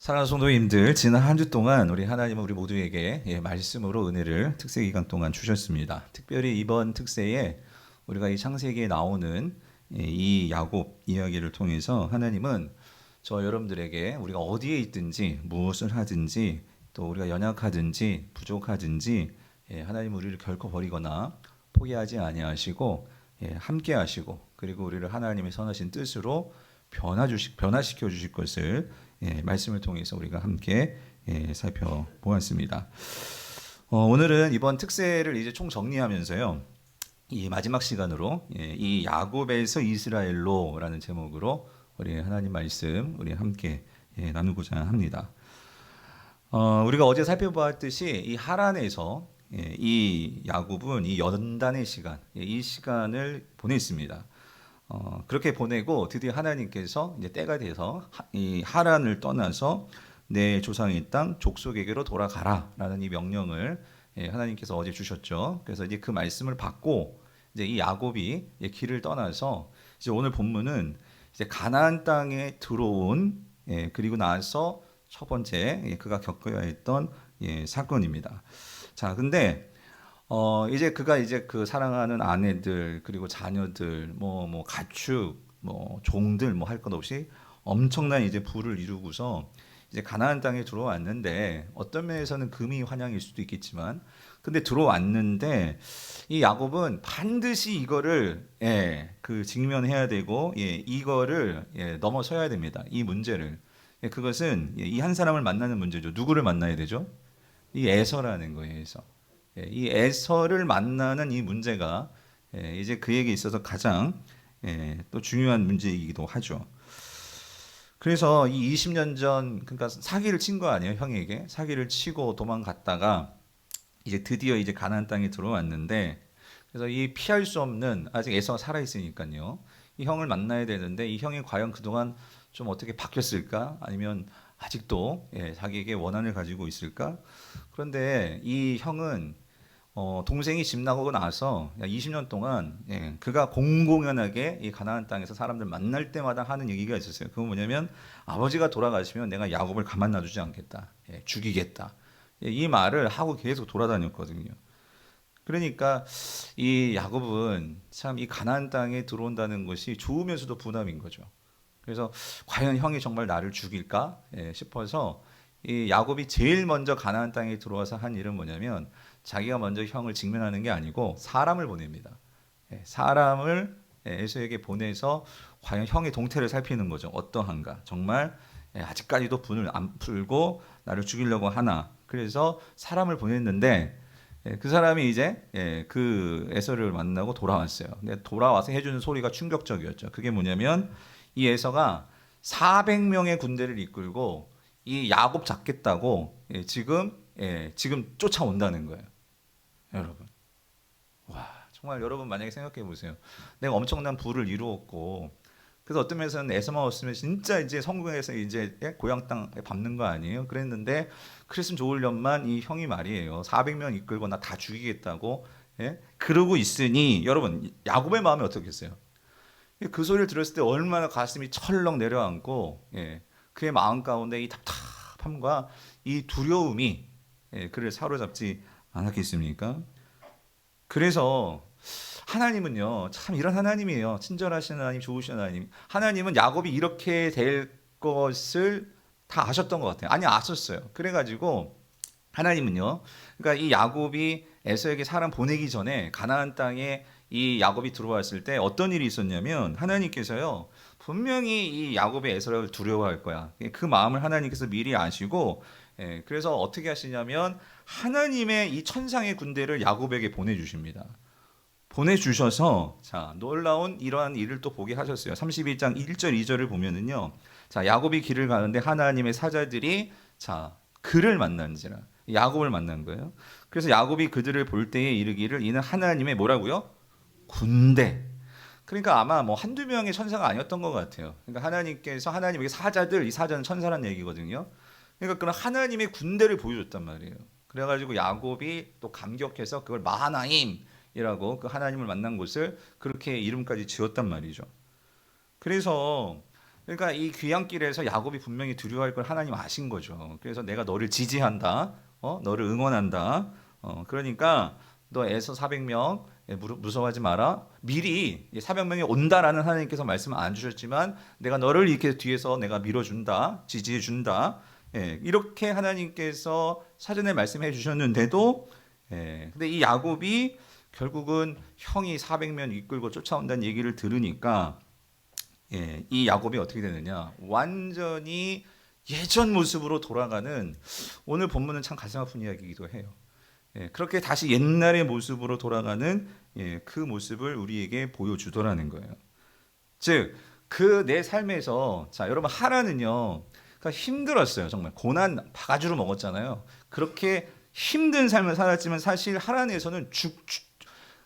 사랑하는 성도님들, 지난 한 주 동안 우리 하나님은 우리 모두에게 말씀으로 은혜를 특세 기간 동안 주셨습니다. 특별히 이번 특세에 우리가 이 창세기에 나오는 이 야곱 이야기를 통해서 하나님은 저 여러분들에게 우리가 어디에 있든지 무엇을 하든지 또 우리가 연약하든지 부족하든지 하나님은 우리를 결코 버리거나 포기하지 아니하시고 함께 하시고 그리고 우리를 하나님의 선하신 뜻으로 변화시켜 주실 것을 말씀을 통해서 우리가 함께 살펴보았습니다. 오늘은 이번 특세를 이제 총 정리하면서요. 이 마지막 시간으로 이 야곱에서 이스라엘로라는 제목으로 우리 하나님 말씀 우리 함께 나누고자 합니다. 우리가 어제 살펴보았듯이 이 하란에서 이 야곱은 이 연단의 시간, 이 시간을 보냈습니다. 그렇게 보내고 드디어 하나님께서 이제 때가 돼서 이 하란을 떠나서 내 조상의 땅 족속에게로 돌아가라라는 이 명령을 하나님께서 어제 주셨죠. 그래서 이제 그 말씀을 받고 이제 이 야곱이 길을 떠나서 이제 오늘 본문은 이제 가나안 땅에 들어온 그리고 나서 첫 번째 그가 겪어야 했던 사건입니다. 자, 근데 이제 그가 이제 그 사랑하는 아내들 그리고 자녀들 뭐 가축 뭐 종들 뭐 할 것 없이 엄청난 이제 부를 이루고서 이제 가나안 땅에 들어왔는데 어떤 면에서는 금이 환영일 수도 있겠지만 근데 들어왔는데 이 야곱은 반드시 이거를 그 직면해야 되고 이거를 넘어서야 됩니다. 이 문제를 그것은 이 한 사람을 만나는 문제죠. 누구를 만나야 되죠? 이 에서라는 거예요. 에서. 이 에서를 만나는 이 문제가 이제 그에게 있어서 가장 또 중요한 문제이기도 하죠. 그래서 이 20년 전 그러니까 사기를 친 거 아니에요, 형에게. 사기를 치고 도망갔다가 이제 드디어 이제 가나안 땅에 들어왔는데 그래서 이 피할 수 없는 아직 에서가 살아 있으니까요. 이 형을 만나야 되는데 이 형이 과연 그동안 좀 어떻게 바뀌었을까? 아니면 아직도 자기에게 원한을 가지고 있을까? 그런데 이 형은 동생이 집 나가고 나서 20년 동안 그가 공공연하게 이 가나안 땅에서 사람들 만날 때마다 하는 얘기가 있었어요. 그건 뭐냐면 아버지가 돌아가시면 내가 야곱을 가만 놔두지 않겠다. 죽이겠다. 이 말을 하고 계속 돌아다녔거든요. 그러니까 이 야곱은 참 이 가나안 땅에 들어온다는 것이 좋으면서도 부담인 거죠. 그래서 과연 형이 정말 나를 죽일까 싶어서 이 야곱이 제일 먼저 가나안 땅에 들어와서 한 일은 뭐냐면 자기가 먼저 형을 직면하는 게 아니고 사람을 보냅니다. 사람을 에서에게 보내서 과연 형의 동태를 살피는 거죠. 어떠한가? 정말 아직까지도 분을 안 풀고 나를 죽이려고 하나? 그래서 사람을 보냈는데 그 사람이 이제 그 에서를 만나고 돌아왔어요. 근데 돌아와서 해주는 소리가 충격적이었죠. 그게 뭐냐면 이 에서가 400명의 군대를 이끌고 이 야곱 잡겠다고 지금 쫓아온다는 거예요. 여러분. 와, 정말 여러분 만약에 생각해 보세요. 내가 엄청난 부를 이루었고 그래서 어떤 면에서는 에서만 없으면 진짜 이제 성공해서 이제 고향 땅에 밟는 거 아니에요? 그랬는데 그랬으면 좋으련만 이 형이 말이에요. 400명 이끌고 나 다 죽이겠다고 그러고 있으니 여러분 야곱의 마음이 어떻겠어요? 그 소리를 들었을 때 얼마나 가슴이 철렁 내려앉고 그의 마음 가운데 이 답답함과 이 두려움이 그를 사로잡지 않았겠습니까? 그래서 하나님은요, 참 이런 하나님이에요. 친절하신 하나님, 좋으신 하나님. 하나님은 야곱이 이렇게 될 것을 다 아셨던 것 같아요. 아니, 아셨어요. 그래가지고 하나님은요, 그러니까 이 야곱이 에서에게 사람 보내기 전에 가나안 땅에 이 야곱이 들어왔을 때 어떤 일이 있었냐면 하나님께서요, 분명히 이 야곱의 에서를 두려워할 거야. 그 마음을 하나님께서 미리 아시고, 그래서 어떻게 하시냐면 하나님의 이 천상의 군대를 야곱에게 보내주십니다. 보내주셔서 자 놀라운 이러한 일을 또 보게 하셨어요. 31장 1절 2절을 보면은요. 자 야곱이 길을 가는데 하나님의 사자들이 자 그를 만난지라 야곱을 만난 거예요. 그래서 야곱이 그들을 볼 때에 이르기를 이는 하나님의 뭐라고요? 군대. 그러니까 아마 뭐 한두 명의 천사가 아니었던 것 같아요. 그러니까 하나님께서 하나님에게 사자들 이 사자는 천사란 얘기거든요. 그러니까 그런 하나님의 군대를 보여줬단 말이에요. 그래가지고 야곱이 또 감격해서 그걸 마하나임이라고 그 하나님을 만난 곳을 그렇게 이름까지 지었단 말이죠. 그래서 그러니까 이 귀향길에서 야곱이 분명히 두려워할 걸 하나님 아신 거죠. 그래서 내가 너를 지지한다, 너를 응원한다. 그러니까 너 에서 400명 무서워하지 마라. 미리 400명이 온다라는 하나님께서 말씀 안 주셨지만 내가 너를 이렇게 뒤에서 내가 밀어준다, 지지해준다. 예, 이렇게 하나님께서 사전에 말씀해 주셨는데도, 근데 이 야곱이 결국은 형이 400명 이끌고 쫓아온다는 얘기를 들으니까, 이 야곱이 어떻게 되느냐? 완전히 예전 모습으로 돌아가는, 오늘 본문은 참 가슴 아픈 이야기이기도 해요. 그렇게 다시 옛날의 모습으로 돌아가는 그 모습을 우리에게 보여주더라는 거예요. 즉, 그 내 삶에서, 자, 여러분, 하라는요, 그러니까 힘들었어요. 정말 고난 바가지로 먹었잖아요. 그렇게 힘든 삶을 살았지만 사실 하란에서는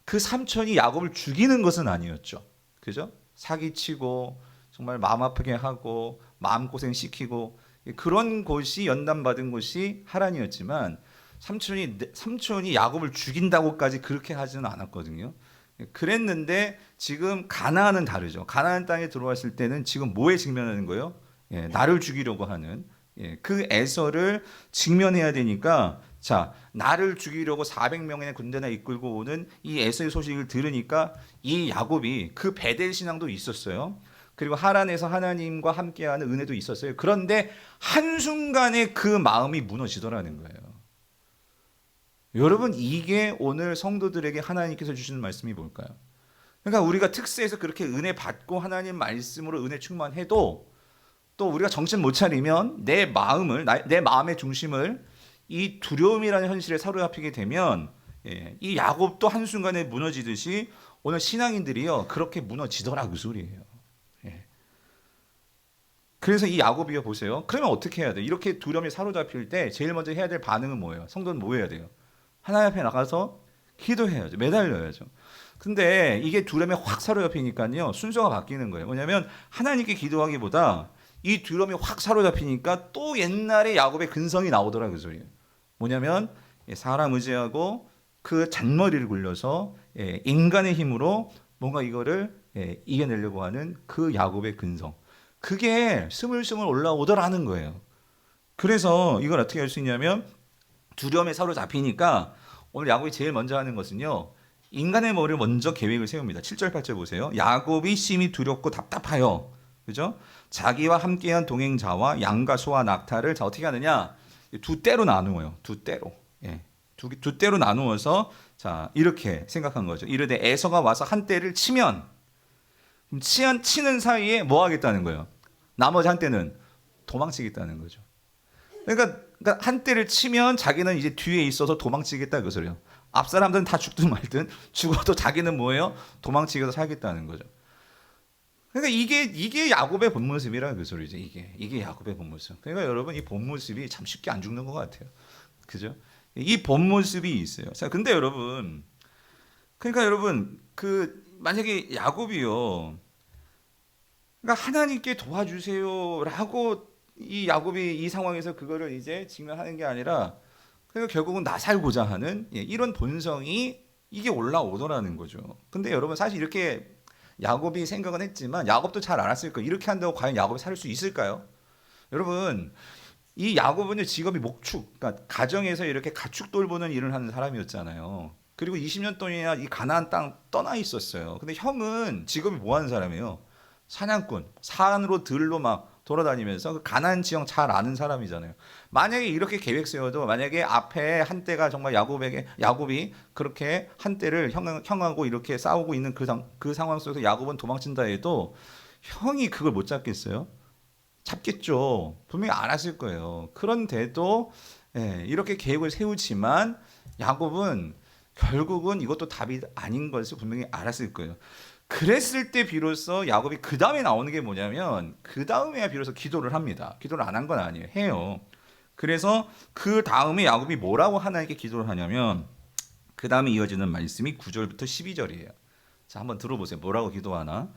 그 삼촌이 야곱을 죽이는 것은 아니었죠. 그죠? 사기치고 정말 마음 아프게 하고 마음고생 시키고 그런 곳이 연단받은 곳이 하란이었지만 삼촌이 야곱을 죽인다고까지 그렇게 하지는 않았거든요. 그랬는데 지금 가나안은 다르죠. 가나안 땅에 들어왔을 때는 지금 뭐에 직면하는 거예요? 나를 죽이려고 하는 그 에서를 직면해야 되니까, 자, 나를 죽이려고 400명의 군대나 이끌고 오는 이 에서의 소식을 들으니까 이 야곱이 그 베델 신앙도 있었어요. 그리고 하란에서 하나님과 함께하는 은혜도 있었어요. 그런데 한순간에 그 마음이 무너지더라는 거예요. 여러분, 이게 오늘 성도들에게 하나님께서 주시는 말씀이 뭘까요? 그러니까 우리가 특세에서 그렇게 은혜 받고 하나님 말씀으로 은혜 충만해도 또 우리가 정신 못 차리면 내 마음의 중심을 이 두려움이라는 현실에 사로잡히게 되면, 이 야곱도 한순간에 무너지듯이 오늘 신앙인들이요 그렇게 무너지더라 그 소리예요. 그래서 이 야곱이요 보세요. 그러면 어떻게 해야 돼? 이렇게 두려움에 사로잡힐 때 제일 먼저 해야 될 반응은 뭐예요? 성도는 뭐 해야 돼요? 하나님 앞에 나가서 기도해야죠. 매달려야죠. 근데 이게 두려움에 확 사로잡히니까요 순서가 바뀌는 거예요. 뭐냐면 하나님께 기도하기보다 이 두려움이 확 사로잡히니까 또 옛날에 야곱의 근성이 나오더라 그 소리예요. 뭐냐면 사람 의지하고 그 잔머리를 굴려서 인간의 힘으로 뭔가 이거를 이겨내려고 하는 그 야곱의 근성. 그게 스물스물 올라오더라는 거예요. 그래서 이걸 어떻게 할 수 있냐면 두려움에 사로잡히니까 오늘 야곱이 제일 먼저 하는 것은요. 인간의 머리를 먼저 계획을 세웁니다. 7절 8절 보세요. 야곱이 심히 두렵고 답답하여, 그죠? 자기와 함께한 동행자와 양과 소와 낙타를 자 어떻게 하느냐? 두 때로 나누어요. 두 때로. 두 때로 나누어서 자 이렇게 생각한 거죠. 이르되 에서가 와서 한 때를 치면 치는 사이에 뭐 하겠다는 거예요? 나머지 한 때는 도망치겠다는 거죠. 그러니까 한 때를 치면 자기는 이제 뒤에 있어서 도망치겠다 그 소리예요. 앞 사람들은 다 죽든 말든 죽어도 자기는 뭐예요? 도망치겠다 살겠다는 거죠. 그러니까 이게 야곱의 본 모습이라 그 소리죠. 이게 야곱의 본 모습. 그러니까 여러분 이 본 모습이 참 쉽게 안 죽는 것 같아요. 그죠? 이 본 모습이 있어요. 자, 근데 여러분, 그러니까 여러분 그 만약에 야곱이요, 그러니까 하나님께 도와주세요라고 이 야곱이 이 상황에서 그거를 이제 직면하는 게 아니라, 그러니까 결국은 나 살고자 하는 이런 본성이 이게 올라오더라는 거죠. 근데 여러분 사실 이렇게 야곱이 생각은 했지만 야곱도 잘 알았을 거예요. 이렇게 한다고 과연 야곱이 살 수 있을까요? 여러분 이 야곱은 직업이 목축, 그러니까 가정에서 이렇게 가축 돌보는 일을 하는 사람이었잖아요. 그리고 20년 동안이나 이 가나안 땅 떠나 있었어요. 근데 형은 직업이 뭐 하는 사람이에요? 사냥꾼, 산으로 들로 막 돌아다니면서 그 가나안 지형 잘 아는 사람이잖아요. 만약에 이렇게 계획 세워도 만약에 앞에 한때가 정말 야곱이 그렇게 한때를 형하고 이렇게 싸우고 있는 그 상황 속에서 야곱은 도망친다 해도 형이 그걸 못 잡겠어요? 잡겠죠. 분명히 알았을 거예요. 그런데도 이렇게 계획을 세우지만 야곱은 결국은 이것도 답이 아닌 것을 분명히 알았을 거예요. 그랬을 때 비로소 야곱이 그 다음에 나오는 게 뭐냐면 그 다음에야 비로소 기도를 합니다. 기도를 안 한 건 아니에요. 해요. 그래서 그 다음에 야곱이 뭐라고 하나님께 기도를 하냐면 그 다음에 이어지는 말씀이 9절부터 12절이에요. 자, 한번 들어보세요. 뭐라고 기도하나?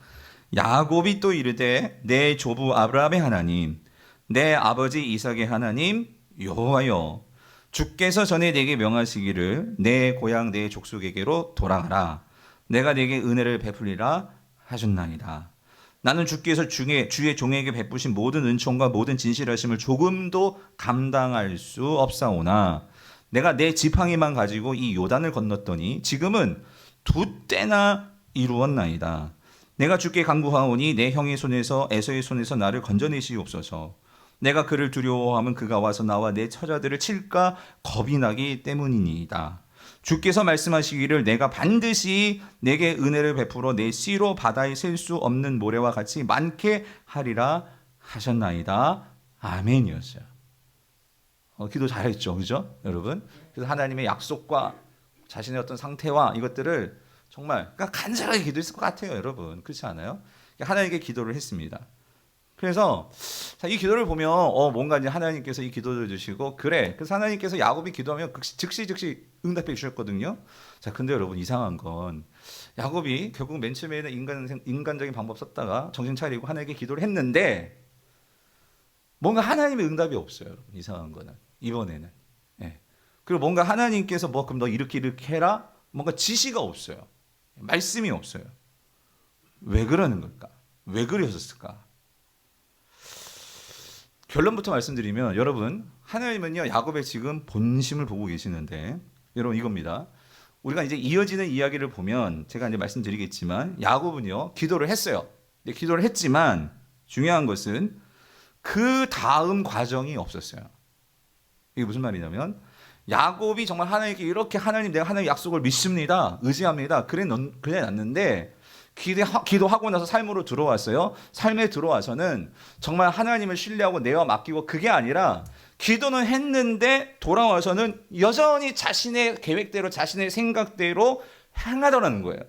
야곱이 또 이르되 내 조부 아브라함의 하나님, 내 아버지 이삭의 하나님 여호와여, 주께서 전에 내게 명하시기를 내 고향 내 족속에게로 돌아가라. 내가 네게 은혜를 베풀리라 하셨나이다. 나는 주께서 주의 종에게 베푸신 모든 은총과 모든 진실하심을 조금도 감당할 수 없사오나 내가 내 지팡이만 가지고 이 요단을 건넜더니 지금은 두 때나 이루었나이다. 내가 주께 간구하오니 내 형의 손에서 에서의 손에서 나를 건져내시옵소서. 내가 그를 두려워하면 그가 와서 나와 내 처자들을 칠까 겁이 나기 때문이니이다. 주께서 말씀하시기를 내가 반드시 내게 은혜를 베풀어 내 씨로 바다에 셀 수 없는 모래와 같이 많게 하리라 하셨나이다. 아멘이었어요. 기도 잘했죠, 그죠, 여러분? 그래서 하나님의 약속과 자신의 어떤 상태와 이것들을 정말 간절하게 기도했을 것 같아요, 여러분. 그렇지 않아요? 하나님께 기도를 했습니다. 그래서 이 기도를 보면 뭔가 이제 하나님께서 이 기도를 주시고 그래. 그래서 하나님께서 야곱이 기도하면 즉시 응답해 주셨거든요. 자, 근데 여러분 이상한 건 야곱이 결국 맨 처음에는 인간적인 방법 썼다가 정신 차리고 하나님께 기도를 했는데 뭔가 하나님의 응답이 없어요. 여러분. 이상한 거는 이번에는. 예. 그리고 뭔가 하나님께서 그럼 너 이렇게 해라. 뭔가 지시가 없어요. 말씀이 없어요. 왜 그러는 걸까? 왜 그러셨을까? 결론부터 말씀드리면 여러분 하나님은요 야곱의 지금 본심을 보고 계시는데 여러분 이겁니다. 우리가 이제 이어지는 이야기를 보면 제가 이제 말씀드리겠지만 야곱은요 기도를 했어요. 기도를 했지만 중요한 것은 그 다음 과정이 없었어요. 이게 무슨 말이냐면 야곱이 정말 하나님께 이렇게 하나님 내가 하나님 약속을 믿습니다. 의지합니다. 그래 놨는데 기도하고 나서 삶으로 들어왔어요. 삶에 들어와서는 정말 하나님을 신뢰하고 내어 맡기고 그게 아니라 기도는 했는데 돌아와서는 여전히 자신의 계획대로 자신의 생각대로 행하더라는 거예요.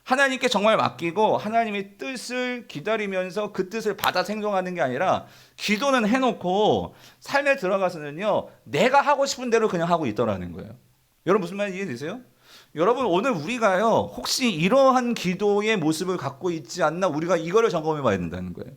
하나님께 정말 맡기고 하나님의 뜻을 기다리면서 그 뜻을 받아 행동하는 게 아니라 기도는 해놓고 삶에 들어가서는요 내가 하고 싶은 대로 그냥 하고 있더라는 거예요. 여러분 무슨 말인지 이해되세요? 여러분 오늘 우리가요 혹시 이러한 기도의 모습을 갖고 있지 않나 우리가 이거를 점검해 봐야 된다는 거예요.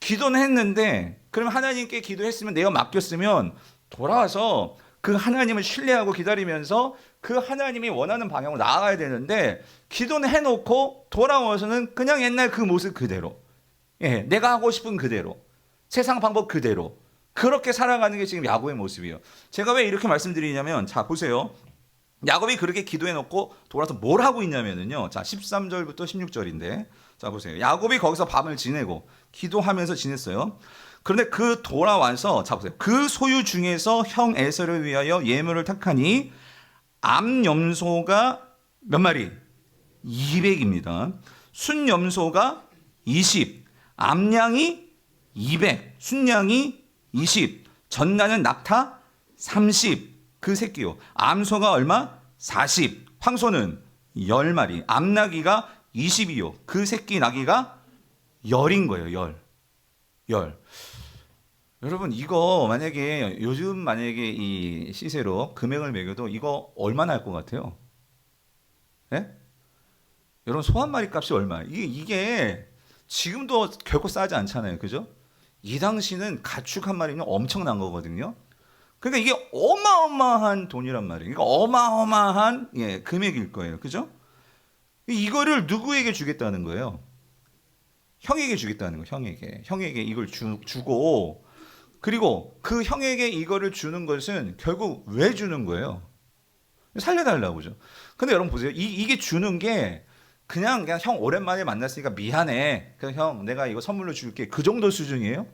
기도는 했는데 그럼 하나님께 기도했으면 내가 맡겼으면 돌아와서 그 하나님을 신뢰하고 기다리면서 그 하나님이 원하는 방향으로 나아가야 되는데 기도는 해놓고 돌아와서는 그냥 옛날 그 모습 그대로 내가 하고 싶은 그대로 세상 방법 그대로 그렇게 살아가는 게 지금 야곱의 모습이에요. 제가 왜 이렇게 말씀드리냐면 자 보세요. 야곱이 그렇게 기도해놓고 돌아서 뭘 하고 있냐면요. 자, 13절부터 16절인데, 자, 보세요. 야곱이 거기서 밤을 지내고, 기도하면서 지냈어요. 그런데 그 돌아와서, 자, 보세요. 그 소유 중에서 형 에서를 위하여 예물을 택하니, 암염소가 몇 마리? 200입니다. 순염소가 20, 암양이 200, 순양이 20, 전나는 낙타 30, 그 새끼요. 암소가 얼마? 40. 황소는 10마리. 암나귀가 20이요. 그 새끼 나귀가 10인 거예요. 10. 여러분 이거 만약에 요즘 만약에 이 시세로 금액을 매겨도 이거 얼마나 할 것 같아요? 예? 여러분 소 한 마리 값이 얼마? 이게 지금도 결코 싸지 않잖아요. 그죠? 이 당시는 가축 한 마리는 엄청난 거거든요. 그러니까 이게 어마어마한 돈이란 말이에요. 그러니까 어마어마한 금액일 거예요. 그죠? 이거를 누구에게 주겠다는 거예요? 형에게 주겠다는 거예요. 형에게 이걸 주고 그리고 그 형에게 이거를 주는 것은 결국 왜 주는 거예요? 살려달라고 죠. 근데 여러분 보세요. 이게 주는 게 그냥 형 오랜만에 만났으니까 미안해. 그냥 형 내가 이거 선물로 줄게. 그 정도 수준이에요?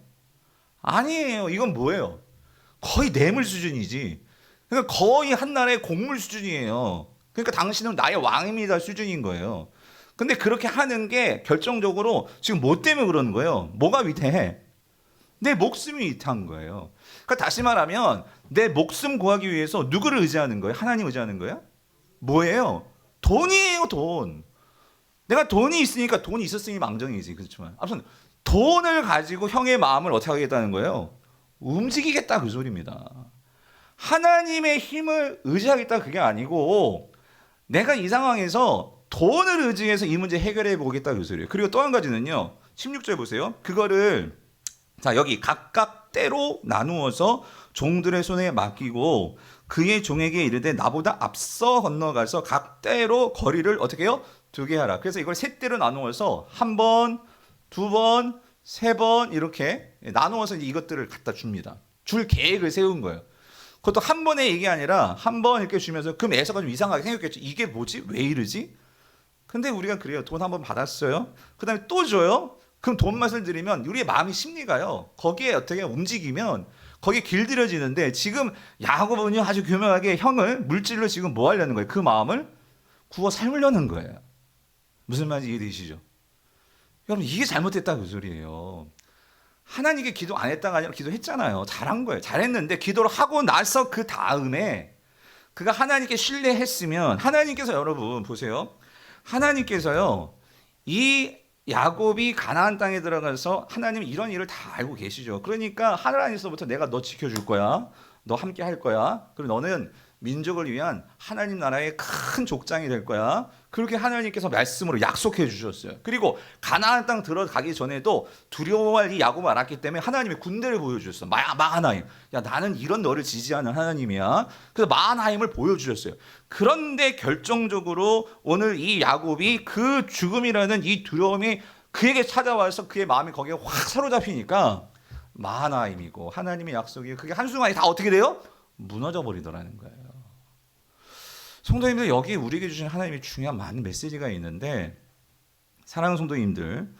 아니에요. 이건 뭐예요? 거의 뇌물 수준이지. 그러니까 거의 한나라의 곡물 수준이에요. 그러니까 당신은 나의 왕입니다 수준인 거예요. 근데 그렇게 하는 게 결정적으로 지금 뭐 때문에 그러는 거예요? 뭐가 위태해? 내 목숨이 위태한 거예요. 그러니까 다시 말하면 내 목숨 구하기 위해서 누구를 의지하는 거예요? 하나님 의지하는 거예요? 뭐예요? 돈이에요, 돈. 내가 돈이 있으니까 돈이 있었으니 망정이지. 그렇지만 아무튼 돈을 가지고 형의 마음을 어떻게 하겠다는 거예요? 움직이겠다 그 소리입니다. 하나님의 힘을 의지하겠다 그게 아니고 내가 이 상황에서 돈을 의지해서 이 문제 해결해 보겠다 그 소리예요. 그리고 또 한 가지는요. 16절 보세요. 그거를 자 여기 각각 때로 나누어서 종들의 손에 맡기고 그의 종에게 이르되 나보다 앞서 건너가서 각 때로 거리를 어떻게 해요? 두게 하라. 그래서 이걸 세 때로 나누어서 한 번, 두 번, 세 번 이렇게 나누어서 이것들을 갖다 줍니다. 줄 계획을 세운 거예요. 그것도 한 번의 얘기 아니라 한 번 이렇게 주면서 그 매서가 좀 이상하게 생겼겠죠. 이게 뭐지? 왜 이러지? 근데 우리가 그래요. 돈 한 번 받았어요. 그 다음에 또 줘요. 그럼 돈 맛을 들이면 우리의 마음이 심리가요. 거기에 어떻게 움직이면 거기에 길들여지는데 지금 야고보는요 아주 교묘하게 형을 물질로 지금 뭐 하려는 거예요? 그 마음을 구워 삶으려는 거예요. 무슨 말인지 이해되시죠? 여러분 이게 잘못됐다 그 소리예요. 하나님께 기도 안 했다가 아니라 기도했잖아요. 잘한 거예요. 잘했는데 기도를 하고 나서 그 다음에 그가 하나님께 신뢰했으면 하나님께서 여러분 보세요. 하나님께서요 이 야곱이 가나안 땅에 들어가서 하나님이 이런 일을 다 알고 계시죠. 그러니까 하나님께서부터 내가 너 지켜줄 거야. 너 함께 할 거야. 그리고 너는 민족을 위한 하나님 나라의 큰 족장이 될 거야. 그렇게 하나님께서 말씀으로 약속해 주셨어요. 그리고 가나안 땅 들어가기 전에도 두려워할 이 야곱을 알았기 때문에 하나님의 군대를 보여주셨어. 마하나임. 야 나는 이런 너를 지지하는 하나님이야. 그래서 마하나임을 보여주셨어요. 그런데 결정적으로 오늘 이 야곱이 그 죽음이라는 이 두려움이 그에게 찾아와서 그의 마음이 거기에 확 사로잡히니까 마하나임이고 하나님의 약속이 그게 한순간에 다 어떻게 돼요? 무너져 버리더라는 거예요. 성도님들 여기 우리에게 주신 하나님의 중요한 많은 메시지가 있는데 사랑하는 성도님들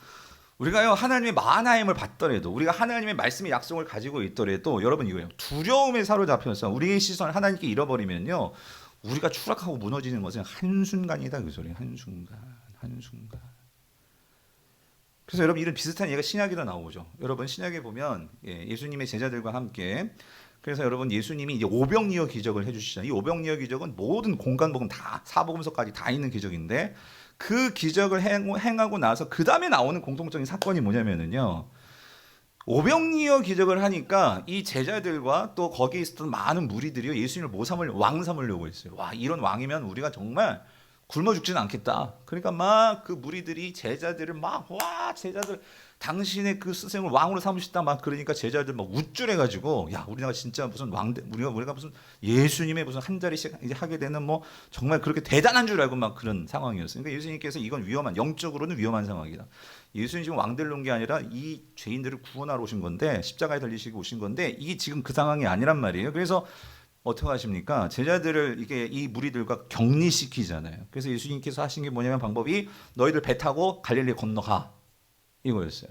우리가요 하나님의 마하나임을 받더라도 우리가 하나님의 말씀의 약속을 가지고 있더라도 여러분 이거예요. 두려움에 사로잡혀서 우리의 시선을 하나님께 잃어버리면요 우리가 추락하고 무너지는 것은 한순간이다 그 소리예요. 한순간. 그래서 여러분 이런 비슷한 얘기가 신약에도 나오죠. 여러분 신약에 보면 예수님의 제자들과 함께 그래서 여러분 예수님이 이제 오병이어 기적을 해주시잖아요. 이 오병이어 기적은 모든 공간복음 다 사복음서까지 다 있는 기적인데 그 기적을 행하고 나서 그 다음에 나오는 공통적인 사건이 뭐냐면은요. 오병이어 기적을 하니까 이 제자들과 또 거기에 있었던 많은 무리들이요 예수님을 왕 삼으려고 했어요. 와 이런 왕이면 우리가 정말 굶어 죽지는 않겠다. 그러니까 막 그 무리들이 제자들을 제자들 당신의 그 스승을 왕으로 삼으시다 막 그러니까 제자들 막 우쭐해가지고 야 우리가 진짜 무슨 우리가 무슨 예수님의 무슨 한 자리씩 이제 하게 되는 뭐 정말 그렇게 대단한 줄 알고 막 그런 상황이었어요. 그러니까 예수님께서 이건 영적으로는 위험한 상황이다. 예수님 지금 왕 되러 온 게 아니라 이 죄인들을 구원하러 오신 건데 십자가에 달리시고 오신 건데 이게 지금 그 상황이 아니란 말이에요. 그래서 어떻게 하십니까? 제자들을 이게 이 무리들과 격리시키잖아요. 그래서 예수님께서 하신 게 뭐냐면 방법이 너희들 배 타고 갈릴리 건너가 이거였어요.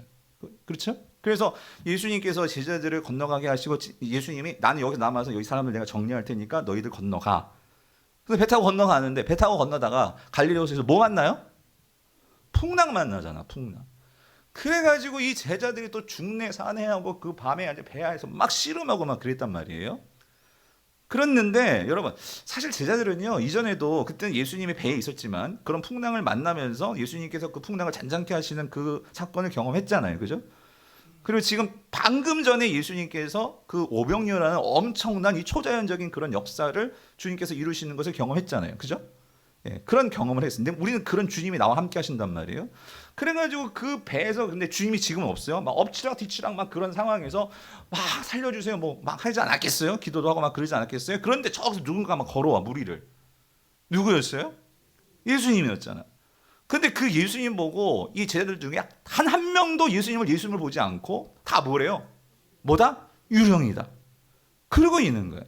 그렇죠? 그래서 예수님께서 제자들을 건너가게 하시고 예수님이 나는 여기서 남아서 여기 사람들 내가 정리할 테니까 너희들 건너가. 그래서 배 타고 건너가는데 배 타고 건너다가 갈릴리호수에서 뭐 만나요? 풍랑 만나잖아. 풍랑. 그래가지고 이 제자들이 또 중내 산해하고 그 밤에 이제 배야에서 막 씨름하고 막 그랬단 말이에요. 그랬는데 여러분 사실 제자들은요 이전에도 그때는 예수님이 배에 있었지만 그런 풍랑을 만나면서 예수님께서 그 풍랑을 잔잔케 하시는 그 사건을 경험했잖아요. 그죠? 그리고 지금 방금 전에 예수님께서 그 오병이어라는 엄청난 이 초자연적인 그런 역사를 주님께서 이루시는 것을 경험했잖아요. 그죠? 예, 그런 경험을 했는데 우리는 그런 주님이 나와 함께 하신단 말이에요. 그래가지고 그 배에서 근데 주님이 지금은 없어요. 막 엎치락 뒤치락 막 그런 상황에서 막 살려주세요 뭐 막 하지 않았겠어요? 기도도 하고 막 그러지 않았겠어요? 그런데 저기서 누군가 막 걸어와 무리를. 누구였어요? 예수님이었잖아. 근데 그 예수님 보고 이 제자들 중에 한 명도 예수님을 보지 않고 다 뭐래요? 뭐다? 유령이다. 그러고 있는 거예요.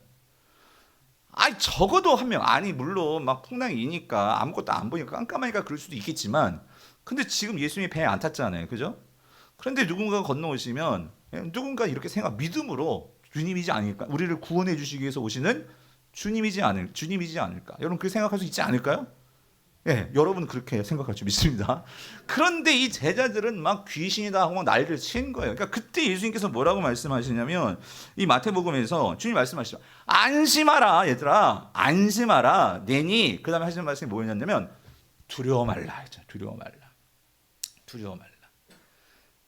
아니 적어도 한 명 아니 물론 막 풍랑이 이니까 아무것도 안 보니까 깜깜하니까 그럴 수도 있겠지만 근데 지금 예수님이 배에 안 탔잖아요. 그죠? 그런데 누군가가 건너오시면 누군가 이렇게 믿음으로 주님이지 않을까? 우리를 구원해 주시기 위해서 오시는 주님이지 않을까? 여러분 그렇게 생각할 수 있지 않을까요? 예, 여러분 그렇게 생각할 줄 믿습니다. 그런데 이 제자들은 막 귀신이다 하고 난리를 친 거예요. 그러니까 그때 예수님께서 뭐라고 말씀하시냐면 이 마태복음에서 주님 말씀하시죠. 안심하라 얘들아 안심하라 내니 그 다음에 하시는 말씀이 뭐였냐면 두려워 말라 했죠. 두려워 말라.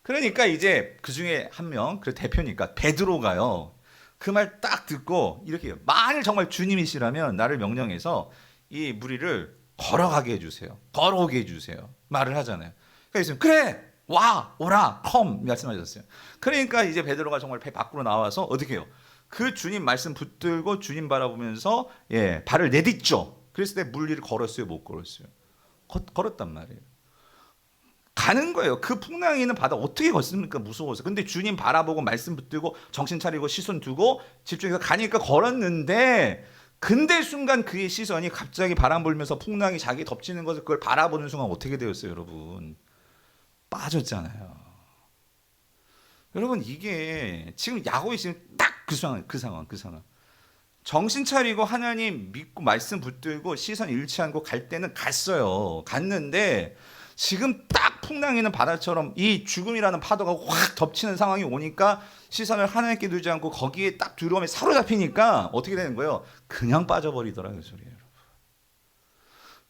그러니까 이제 그 중에 한 명 그 대표니까 베드로가요. 그 말 딱 듣고 이렇게 해요. 만일 정말 주님이시라면 나를 명령해서 이 무리를 걸어가게 해주세요. 걸어오게 해주세요. 말을 하잖아요. 그래서 그래 오라 컴 말씀하셨어요. 그러니까 이제 베드로가 정말 배 밖으로 나와서 어떻게 해요? 그 주님 말씀 붙들고 주님 바라보면서 발을 내딛죠. 그랬을 때 물 위를 걸었어요? 못 걸었어요? 걸었단 말이에요. 가는 거예요. 그 풍랑이 있는 바다 어떻게 걷습니까? 무서워서. 근데 주님 바라보고 말씀 붙들고 정신 차리고 시선 두고 집중해서 가니까 걸었는데, 근데 순간 그의 시선이 갑자기 바람 불면서 풍랑이 자기 덮치는 것을 그걸 바라보는 순간 어떻게 되었어요, 여러분? 빠졌잖아요. 여러분, 이게 지금 야곱이 지금 딱 그 상황. 정신 차리고 하나님 믿고 말씀 붙들고 시선 잃지 않고 갈 때는 갔어요. 갔는데 지금 딱 풍랑이 있는 바다처럼 이 죽음이라는 파도가 확 덮치는 상황이 오니까 시선을 하나님께 두지 않고 거기에 딱 두려움에 사로잡히니까 어떻게 되는 거예요? 그냥 빠져버리더라, 그 소리예요.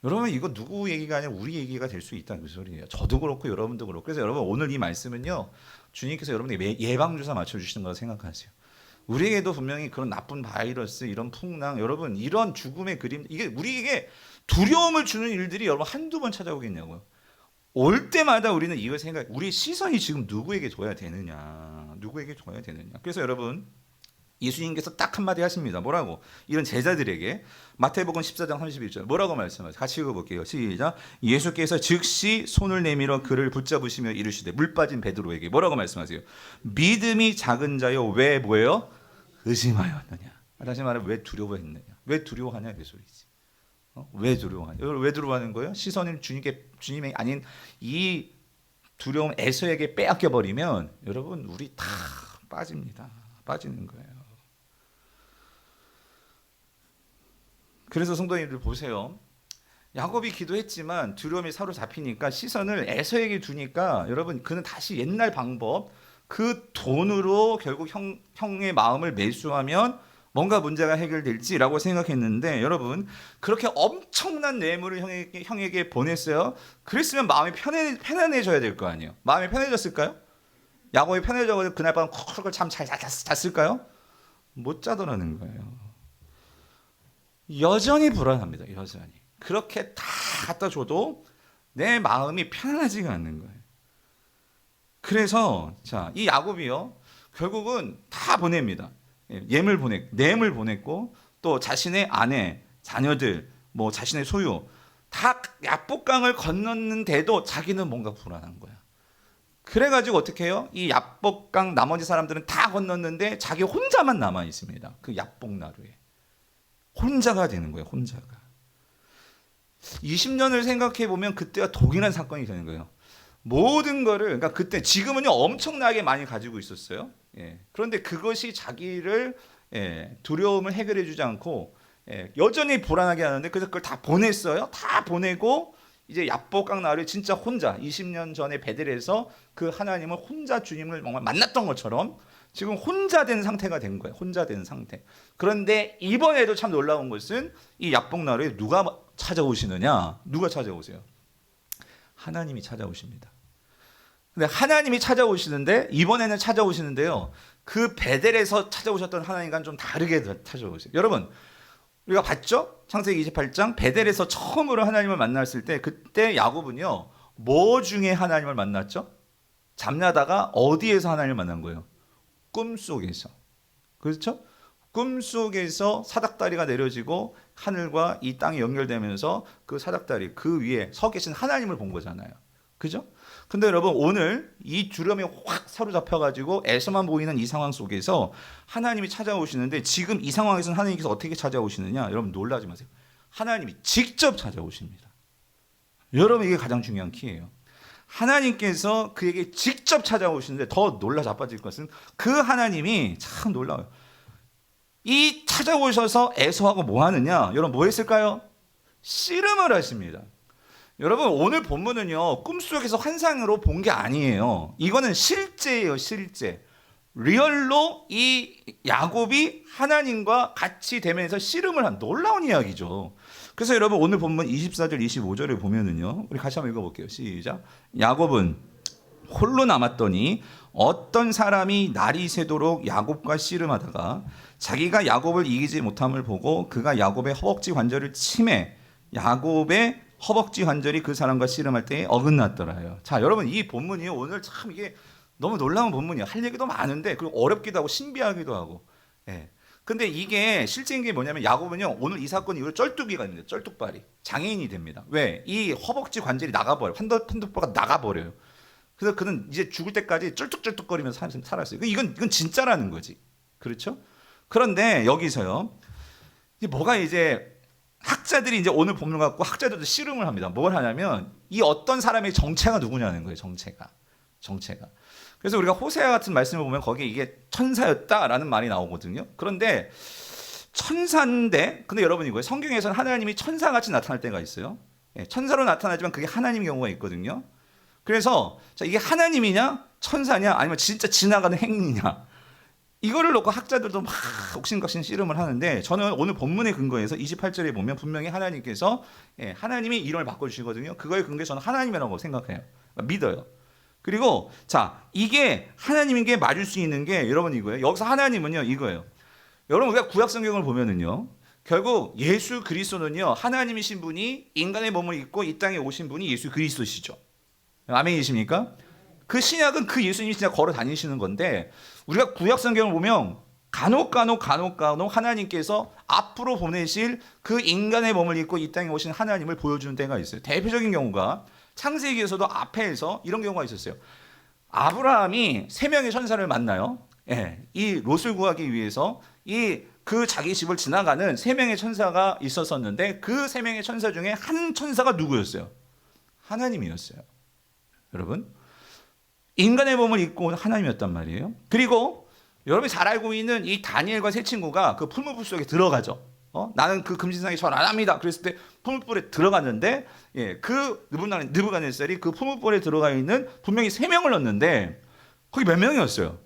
여러분, 이거 누구 얘기가 아니라 우리 얘기가 될 수 있다는 그 소리예요. 저도 그렇고 여러분도 그렇고. 그래서 여러분, 오늘 이 말씀은요, 주님께서 여러분에게 예방주사 맞춰주시는 거라고 생각하세요. 우리에게도 분명히 그런 나쁜 바이러스, 이런 풍랑, 여러분 이런 죽음의 그림, 이게 우리에게 두려움을 주는 일들이 여러분 한두 번 찾아오겠냐고요. 올 때마다 우리는 이걸 우리 시선이 지금 누구에게 둬야 되느냐. 그래서 여러분, 예수님께서 딱 한마디 하십니다. 뭐라고? 이런 제자들에게 마태복음 14장 31절 뭐라고 말씀하세요? 같이 읽어볼게요. 시작. 예수께서 즉시 손을 내밀어 그를 붙잡으시며 이르시되, 물 빠진 베드로에게 뭐라고 말씀하세요? 믿음이 작은 자여, 왜 뭐예요? 의심하였느냐. 다시 말해, 왜 두려워했느냐. 왜 두려워하냐, 그 소리지. 왜 두려워하냐. 왜 두려워하는 거예요? 시선을 주님의 아닌 이 두려움 에서에게 빼앗겨 버리면 여러분, 우리 다 빠지는 거예요. 그래서 성도님들 보세요. 야곱이 기도했지만 두려움이 사로잡히니까 시선을 에서에게 두니까 여러분, 그는 다시 옛날 방법, 그 돈으로 결국 형의 마음을 매수하면 뭔가 문제가 해결될지라고 생각했는데, 여러분 그렇게 엄청난 뇌물을 형에게 보냈어요. 그랬으면 마음이 편안해져야 될 거 아니에요. 마음이 편해졌을까요? 야곱이 편해져서 그날 밤 콜콜 참 잘 잤을까요? 못 자더라는 거예요. 여전히 불안합니다. 여전히. 그렇게 다 갖다 줘도 내 마음이 편안하지가 않는 거예요. 그래서 이 야곱이요, 결국은 다 보냅니다. 뇌물 보냈고, 또 자신의 아내, 자녀들, 뭐 자신의 소유 다 야복강을 건넜는데도 자기는 뭔가 불안한 거야. 그래가지고 어떻게 해요? 이 야복강 나머지 사람들은 다 건넜는데 자기 혼자만 남아 있습니다. 그 야복나루에. 혼자가 되는 거예요. 혼자가. 20년을 생각해 보면 그때가 동일한 사건이 되는 거예요. 모든 거를, 그러니까 그때, 지금은요 엄청나게 많이 가지고 있었어요. 그런데 그것이 자기를 두려움을 해결해 주지 않고 여전히 불안하게 하는데, 그래서 그걸 다 보냈어요. 다 보내고 이제 야복강 나루에 진짜 혼자 20년 전에 베델에서 그 하나님을 혼자 주님을 정말 만났던 것처럼 지금 혼자 된 상태가 된 거예요. 혼자 된 상태. 그런데 이번에도 참 놀라운 것은 이 야복나루에 누가 찾아오시느냐? 누가 찾아오세요? 하나님이 찾아오십니다. 근데 하나님이 찾아오시는데, 이번에는 찾아오시는데요, 그 베델에서 찾아오셨던 하나님과는 좀 다르게 찾아오세요. 여러분, 우리가 봤죠? 창세기 28장 베델에서 처음으로 하나님을 만났을 때, 그때 야곱은요 뭐 중에 하나님을 만났죠? 잠자다가 어디에서 하나님을 만난 거예요? 꿈속에서. 그렇죠? 꿈속에서 사닥다리가 내려지고 하늘과 이 땅이 연결되면서 그 사닥다리, 그 위에 서 계신 하나님을 본 거잖아요. 그죠? 근데 여러분, 오늘 이 두려움에 확 사로잡혀가지고 에서만 보이는 이 상황 속에서 하나님이 찾아오시는데, 지금 이 상황에서는 하나님께서 어떻게 찾아오시느냐? 여러분 놀라지 마세요. 하나님이 직접 찾아오십니다. 여러분, 이게 가장 중요한 키예요. 하나님께서 그에게 직접 찾아오시는데, 더 놀라 자빠질 것은 그 하나님이 참 놀라워요. 이 찾아오셔서 에서하고 뭐 하느냐? 여러분 뭐 했을까요? 씨름을 하십니다. 여러분, 오늘 본문은요 꿈속에서 환상으로 본 게 아니에요. 이거는 실제예요. 실제. 리얼로 이 야곱이 하나님과 같이 되면서 씨름을 한 놀라운 이야기죠. 그래서 여러분, 오늘 본문 24절 25절을 보면은요, 우리 같이 한번 읽어볼게요. 시작. 야곱은 홀로 남았더니 어떤 사람이 날이 새도록 야곱과 씨름하다가 자기가 야곱을 이기지 못함을 보고 그가 야곱의 허벅지 관절을 치매 야곱의 허벅지 관절이 그 사람과 씨름할 때에 어긋났더라요. 자, 여러분, 이 본문이 오늘 참 이게 너무 놀라운 본문이에요. 할 얘기도 많은데, 그리고 어렵기도 하고 신비하기도 하고. 근데 이게 실제인 게 뭐냐면 야곱은요 오늘 이 사건 이후로 쩔뚝이가 됩니다. 쩔뚝발이 장애인이 됩니다. 왜? 이 허벅지 관절이 나가버려. 판도뼈가 나가버려요. 그래서 그는 이제 죽을 때까지 쩔뚝쩔뚝거리면서 살았어요. 이건 진짜라는 거지. 그렇죠? 그런데 여기서요 이제 뭐가 이제 학자들이 이제 오늘 본문 갖고 학자들도 씨름을 합니다. 뭘 하냐면 이 어떤 사람의 정체가 누구냐는 거예요. 정체가. 그래서 우리가 호세아 같은 말씀을 보면 거기에 이게 천사였다라는 말이 나오거든요. 그런데 천사인데 근데 여러분 이거예요. 성경에서는 하나님이 천사같이 나타날 때가 있어요. 천사로 나타나지만 그게 하나님의 경우가 있거든요. 그래서 자, 이게 하나님이냐 천사냐 아니면 진짜 지나가는 행위냐 이거를 놓고 학자들도 막 옥신각신 씨름을 하는데 저는 오늘 본문의 근거에서 28절에 보면 분명히 하나님께서 하나님이 이름을 바꿔주시거든요. 그거에 근거해 저는 하나님이라고 생각해요. 믿어요. 그리고 자 이게 하나님인 게 맞을 수 있는 게 여러분 이거예요. 여기서 하나님은요 이거예요. 여러분 우리가 구약 성경을 보면은요 결국 예수 그리스도는요 하나님이신 분이 인간의 몸을 입고 이 땅에 오신 분이 예수 그리스도시죠. 아멘이십니까? 그 신약은 그 예수님이 진짜 걸어 다니시는 건데 우리가 구약 성경을 보면 간혹 하나님께서 앞으로 보내실 그 인간의 몸을 입고 이 땅에 오신 하나님을 보여주는 때가 있어요. 대표적인 경우가 창세기에서도 앞에서 이런 경우가 있었어요. 아브라함이 3명의 천사를 만나요. 이 롯을 구하기 위해서 그 자기 집을 지나가는 3명의 천사가 있었었는데 그 3명의 천사 중에 한 천사가 누구였어요? 하나님이었어요. 여러분 인간의 몸을 입고 하나님이었단 말이에요. 그리고 여러분이 잘 알고 있는 이 다니엘과 세 친구가 그 풀무불 속에 들어가죠. 나는 그 금신상에 절 안 합니다. 그랬을 때 풀무불에 들어갔는데 그 느부갓네살이 그 풀무불에 들어가 있는 분명히 3명을 넣었는데 거기 몇 명이었어요?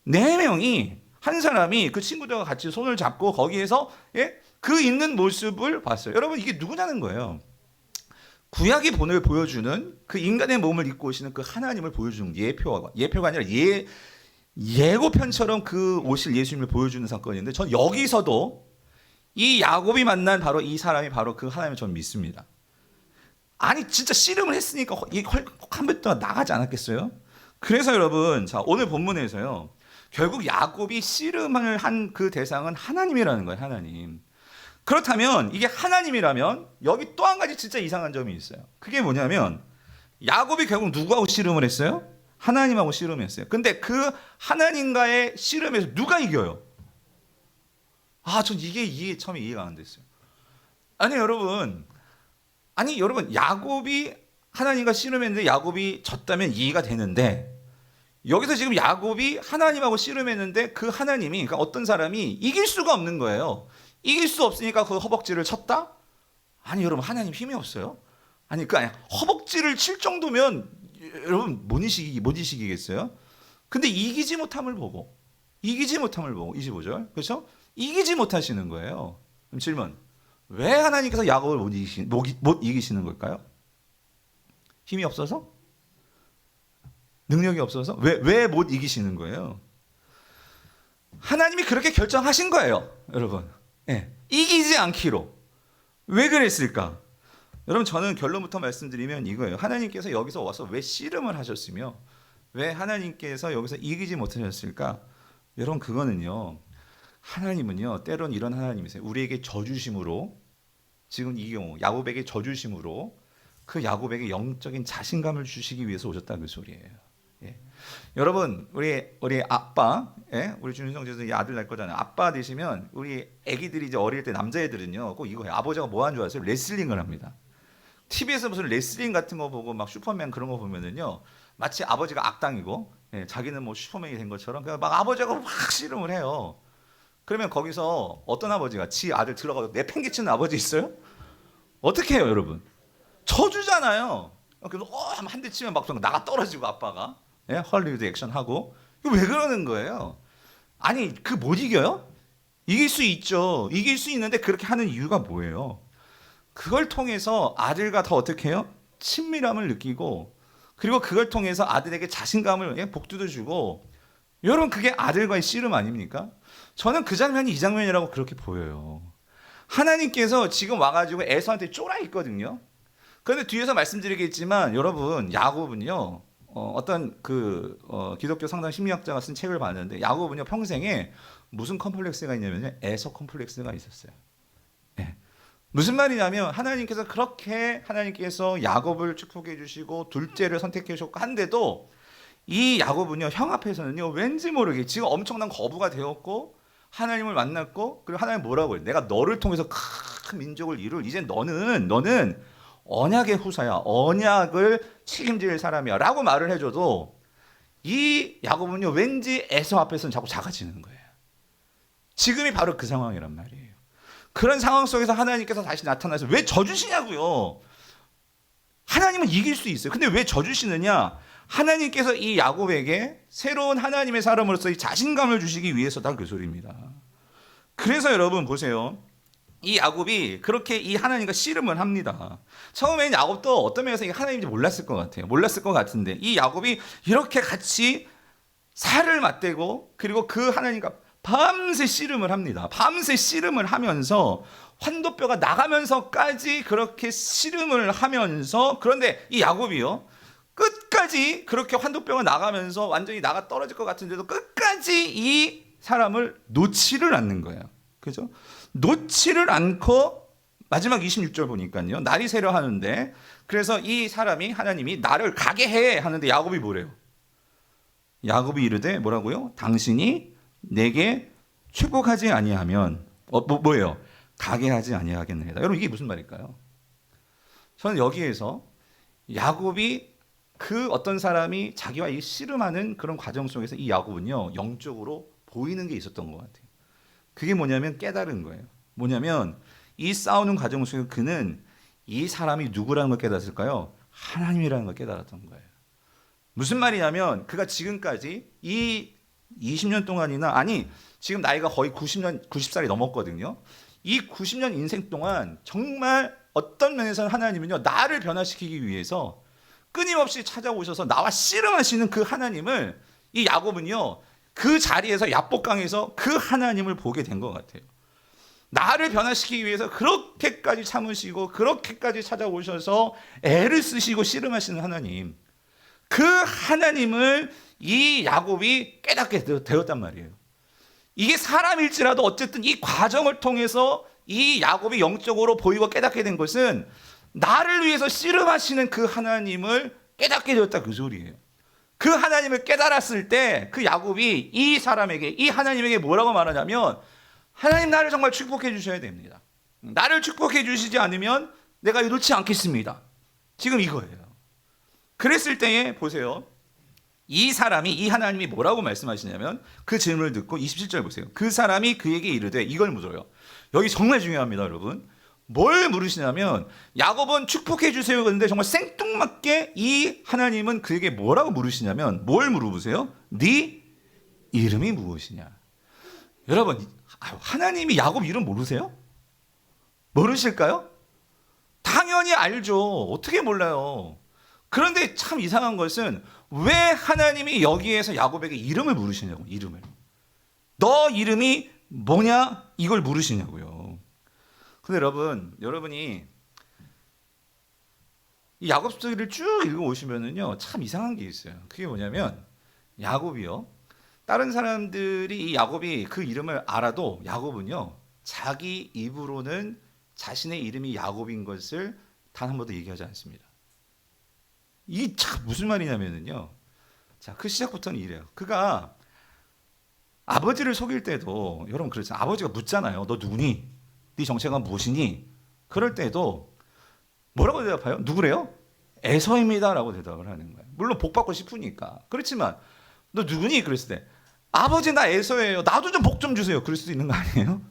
4명이 한 사람이 그 친구들과 같이 손을 잡고 거기에서 그 있는 모습을 봤어요. 여러분 이게 누구냐는 거예요. 구약이 보여주는 그 인간의 몸을 입고 오시는 그 하나님을 보여주는 예표가 아니라 예고편처럼 그 오실 예수님을 보여주는 사건인데 전 여기서도 이 야곱이 만난 바로 이 사람이 바로 그 하나님을 저는 믿습니다. 아니 진짜 씨름을 했으니까 이 컴퓨터가 나가지 않았겠어요? 그래서 여러분 자 오늘 본문에서요 결국 야곱이 씨름을 한 그 대상은 하나님이라는 거예요. 하나님. 그렇다면 이게 하나님이라면 여기 또 한 가지 진짜 이상한 점이 있어요. 그게 뭐냐면 야곱이 결국 누구하고 씨름을 했어요? 하나님하고 씨름했어요. 근데 그 하나님과의 씨름에서 누가 이겨요? 전 이게 처음에 이해가 안 됐어요. 아니 여러분 야곱이 하나님과 씨름했는데 야곱이 졌다면 이해가 되는데 여기서 지금 야곱이 하나님하고 씨름했는데 그 하나님이 그러니까 어떤 사람이 이길 수가 없는 거예요. 이길 수 없으니까 그 허벅지를 쳤다? 아니 여러분 하나님 힘이 없어요? 아니 허벅지를 칠 정도면 여러분 못 이기겠어요? 근데 이기지 못함을 보고 25절 그렇죠? 이기지 못하시는 거예요. 그럼 질문 왜 하나님께서 야곱을 못 이기시는 걸까요? 힘이 없어서? 능력이 없어서? 왜 못 이기시는 거예요? 하나님이 그렇게 결정하신 거예요 여러분. 이기지 않기로. 왜 그랬을까? 여러분 저는 결론부터 말씀드리면 이거예요. 하나님께서 여기서 와서 왜 씨름을 하셨으며 왜 하나님께서 여기서 이기지 못하셨을까? 여러분 그거는요. 하나님은요. 때론 이런 하나님이세요. 우리에게 져주심으로 지금 이 경우 야곱에게 져주심으로 그 야곱에게 영적인 자신감을 주시기 위해서 오셨다 그 소리예요. 여러분 우리 아빠, 우리 준성 제자 아들 날 거잖아요. 아빠 되시면 우리 아기들이 이제 어릴 때 남자애들은요, 꼭 이거예요. 아버지가 뭐 하는 줄 아세요? 레슬링을 합니다. TV에서 무슨 레슬링 같은 거 보고 막 슈퍼맨 그런 거 보면은요, 마치 아버지가 악당이고, 자기는 뭐 슈퍼맨이 된 것처럼 그냥 막 아버지하고 막 씨름을 해요. 그러면 거기서 어떤 아버지가 지 아들 들어가서 내팽개치는 아버지 있어요? 어떻게 해요, 여러분? 저주잖아요. 그래서 한 대 치면 막 나가 떨어지고 아빠가. 헐리우드 액션 하고 이거 왜 그러는 거예요? 아니 못 이겨요? 이길 수 있죠. 이길 수 있는데 그렇게 하는 이유가 뭐예요? 그걸 통해서 아들과 더 어떻게 해요? 친밀함을 느끼고 그리고 그걸 통해서 아들에게 자신감을 복두도 주고 여러분 그게 아들과의 씨름 아닙니까? 저는 그 장면이 이 장면이라고 그렇게 보여요. 하나님께서 지금 와가지고 에서한테 쫄아 있거든요. 그런데 뒤에서 말씀드리겠지만 여러분 야곱은요. 어떤 기독교 상당 심리학자가 쓴 책을 봤는데 야곱은요 평생에 무슨 컴플렉스가 있냐면요. 에서 컴플렉스가 있었어요. 예. 무슨 말이냐면 하나님께서 그렇게 하나님께서 야곱을 축복해 주시고 둘째를 선택해 주셨고 한데도 이 야곱은요 형 앞에서는요 왠지 모르게 지금 엄청난 거부가 되었고 하나님을 만났고 그리고 하나님 뭐라고 해요? 내가 너를 통해서 큰 민족을 이룰 이제 너는 언약의 후사야. 언약을 책임질 사람이야 라고 말을 해줘도 이 야곱은요 왠지 에서 앞에서는 자꾸 작아지는 거예요. 지금이 바로 그 상황이란 말이에요. 그런 상황 속에서 하나님께서 다시 나타나서 왜 져주시냐고요. 하나님은 이길 수 있어요. 근데 왜 져주시느냐? 하나님께서 이 야곱에게 새로운 하나님의 사람으로서 이 자신감을 주시기 위해서다 그 소리입니다. 그래서 여러분 보세요. 이 야곱이 그렇게 이 하나님과 씨름을 합니다. 처음에는 야곱도 어떤 면에서 하나님인지 몰랐을 것 같아요. 몰랐을 것 같은데 이 야곱이 이렇게 같이 살을 맞대고 그리고 그 하나님과 밤새 씨름을 합니다. 밤새 씨름을 하면서 환도뼈가 나가면서까지 그렇게 씨름을 하면서 그런데 이 야곱이요. 끝까지 그렇게 환도뼈가 나가면서 완전히 나가 떨어질 것 같은데도 끝까지 이 사람을 놓지를 않는 거예요. 그죠? 놓지를 않고 마지막 26절 보니까요. 날이 새려 하는데 그래서 이 사람이 하나님이 나를 가게 해 하는데 야곱이 뭐래요? 야곱이 이르되 뭐라고요? 당신이 내게 축복하지 아니하면 뭐예요? 가게 하지 아니하겠나이다. 여러분 이게 무슨 말일까요? 저는 여기에서 야곱이 그 어떤 사람이 자기와 이 씨름하는 그런 과정 속에서 이 야곱은요 영적으로 보이는 게 있었던 것 같아요. 그게 뭐냐면 깨달은 거예요. 뭐냐면 이 싸우는 과정 속에 그는 이 사람이 누구라는 걸 깨달았을까요? 하나님이라는 걸 깨달았던 거예요. 무슨 말이냐면 그가 지금까지 이 20년 동안이나 아니 지금 나이가 거의 90살이 넘었거든요. 이 90년 인생 동안 정말 어떤 면에서는 하나님은요 나를 변화시키기 위해서 끊임없이 찾아오셔서 나와 씨름하시는 그 하나님을 이 야곱은요 그 자리에서 야복강에서 그 하나님을 보게 된 것 같아요. 나를 변화시키기 위해서 그렇게까지 참으시고 그렇게까지 찾아오셔서 애를 쓰시고 씨름하시는 하나님, 그 하나님을 이 야곱이 깨닫게 되었단 말이에요. 이게 사람일지라도 어쨌든 이 과정을 통해서 이 야곱이 영적으로 보이고 깨닫게 된 것은 나를 위해서 씨름하시는 그 하나님을 깨닫게 되었다 그 소리예요. 그 하나님을 깨달았을 때 그 야곱이 이 사람에게 이 하나님에게 뭐라고 말하냐면 하나님 나를 정말 축복해 주셔야 됩니다. 나를 축복해 주시지 않으면 내가 놓지 않겠습니다. 지금 이거예요. 그랬을 때에 보세요. 이 사람이 이 하나님이 뭐라고 말씀하시냐면 그 질문을 듣고 27절 보세요. 그 사람이 그에게 이르되 이걸 물어요. 여기 정말 중요합니다, 여러분. 뭘 물으시냐면 야곱은 축복해 주세요 그런데 정말 생뚱맞게 이 하나님은 그에게 뭐라고 물으시냐면 뭘 물어보세요? 네 이름이 무엇이냐? 여러분 하나님이 야곱 이름 모르세요? 모르실까요? 당연히 알죠. 어떻게 몰라요? 그런데 참 이상한 것은 왜 하나님이 여기에서 야곱에게 이름을 물으시냐고. 이름을 너 이름이 뭐냐 이걸 물으시냐고요. 근데 여러분이 이 야곱서기를 쭉 읽어오시면은요 참 이상한 게 있어요. 그게 뭐냐면 야곱이요 다른 사람들이 이 야곱이 그 이름을 알아도 야곱은요 자기 입으로는 자신의 이름이 야곱인 것을 단 한 번도 얘기하지 않습니다. 이 참 무슨 말이냐면은요 자 그 시작부터는 이래요. 그가 아버지를 속일 때도 여러분 그렇잖아요. 아버지가 묻잖아요. 너 누구니? 네 정체가 무엇이니? 그럴 때도 뭐라고 대답해요? 누구래요? 에서입니다라고 대답을 하는 거예요. 물론 복 받고 싶으니까. 그렇지만 너 누구니? 그랬을 때 아버지 나 에서예요. 나도 좀 복 좀 주세요. 그럴 수도 있는 거 아니에요?